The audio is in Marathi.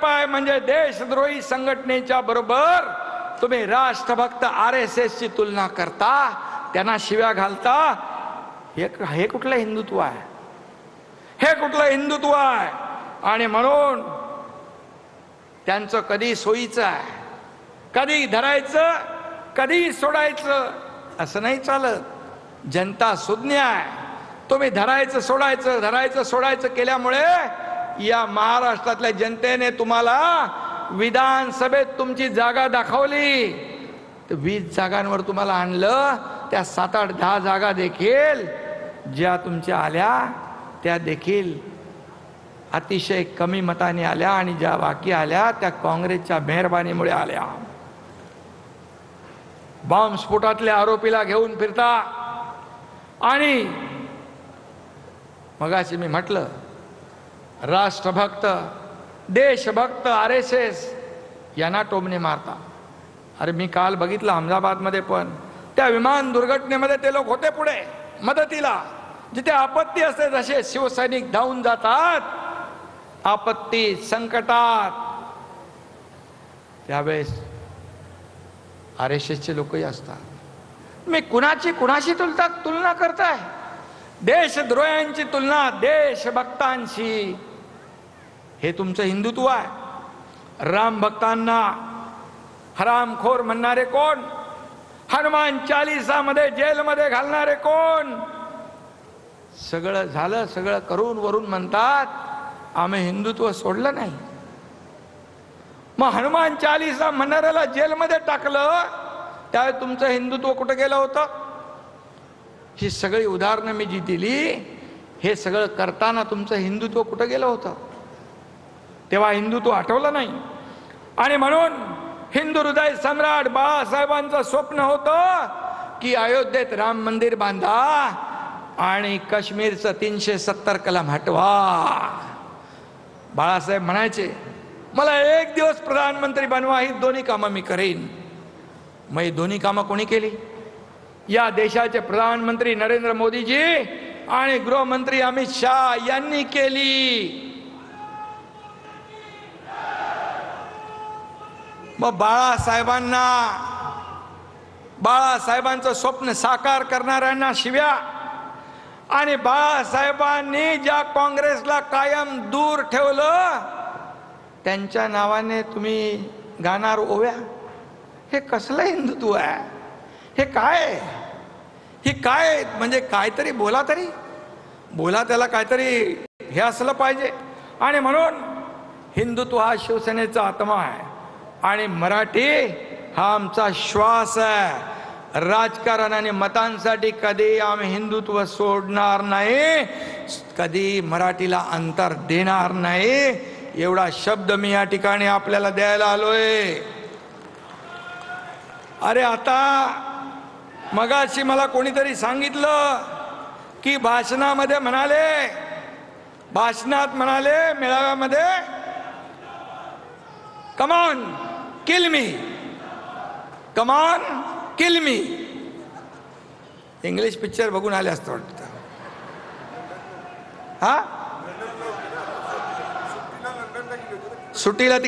पाय म्हणजे देशद्रोही संघटनेच्या बरोबर तुम्ही राष्ट्रभक्त RSS ची तुलना करता, त्यांना शिव्या घालता. हे कुठलं हिंदुत्व आहे? हे कुठलं हिंदुत्व आहे? आणि म्हणून त्यांचं कधी सोयीचं आहे, कधी धरायचं कधी सोडायचं असं नाही चालत. जनता सुज्ञ आहे. तुम्ही धरायचं सोडायचं केल्यामुळे या महाराष्ट्रातल्या जनतेने तुम्हाला विधानसभेत तुमची जागा दाखवली. तर 20 जागांवर तुम्हाला आणलं. त्या 7, 8, 10 जागा देखील ज्या तुमच्या आल्या त्या देखील अतिशय कमी मताने आल्या, आणि ज्या बाकी आल्या त्या काँग्रेसच्या मेहरबानीमुळे आल्या. बॉम्बस्फोटातल्या आरोपीला घेऊन फिरता, आणि मगाशी मी म्हटलं राष्ट्रभक्त देशभक्त RSS यांना टोमणे मारता. अरे मी काल बघितलं अहमदाबादमध्ये पण त्या विमान दुर्घटनेमध्ये ते लोक होते पुढे मदतीला. जिथे आपत्ती असते जसे शिवसैनिक धावून जातात आपत्ती संकटात, त्यावेळेस RSS चे लोकही असतात. मी कुणाशी तुलना करताय? देशद्रोह्यांची तुलना देशभक्तांशी. हे तुमचं हिंदुत्व आहे? राम भक्तांना हरामखोर म्हणणारे कोण? हनुमान चालीसामध्ये जेलमध्ये घालणारे कोण? सगळं झालं, सगळं करून वरून म्हणतात आम्ही हिंदुत्व सोडलं नाही. मग हनुमान चालीसा म्हणणाऱ्याला जेलमध्ये टाकलं, त्यावेळी तुमचं हिंदुत्व कुठं गेलं होतं? ही सगळी उदाहरणं मी जी दिली, हे सगळं करताना तुमचं हिंदुत्व कुठं गेलं होतं? तेव्हा हिंदुत्व आठवलं नाही. आणि म्हणून हिंदू हृदय सम्राट बाळासाहेबांचं स्वप्न होतं की अयोध्येत राम मंदिर बांधा आणि काश्मीरचं 370 कलम हटवा. बाळासाहेब म्हणायचे मला एक दिवस प्रधानमंत्री बनवा, ही दोन्ही कामं मी करेन. मग ही दोन्ही कामं कोणी केली? या देशाचे प्रधानमंत्री नरेंद्र मोदीजी आणि गृहमंत्री अमित शाह यांनी केली. मग बाळासाहेबांचं स्वप्न साकार करणाऱ्यांना शिव्या, आणि बाळासाहेबांनी ज्या काँग्रेसला कायम दूर ठेवलं त्यांच्या नावाने तुम्ही गाणार ओव्या. हे कसलं हिंदुत्व आहे? हे काय? हे काय? म्हणजे काहीतरी बोला, त्याला काहीतरी हे असलं पाहिजे. आणि म्हणून हिंदुत्व हा शिवसेनेचा आत्मा आहे, आणि मराठी हा आमचा श्वास आहे. राजकारण आणि मतांसाठी कधी आम्ही हिंदुत्व सोडणार नाही, कधी मराठीला अंतर देणार नाही. एवढा शब्द मी या ठिकाणी आपल्याला द्यायला आलोय. अरे आता मगाशी मला कोणीतरी सांगितलं की भाषणात म्हणाले मेळाव्यामध्ये come on kill me. English picture बघून आले असतं वाटतं. हा सुट्टीला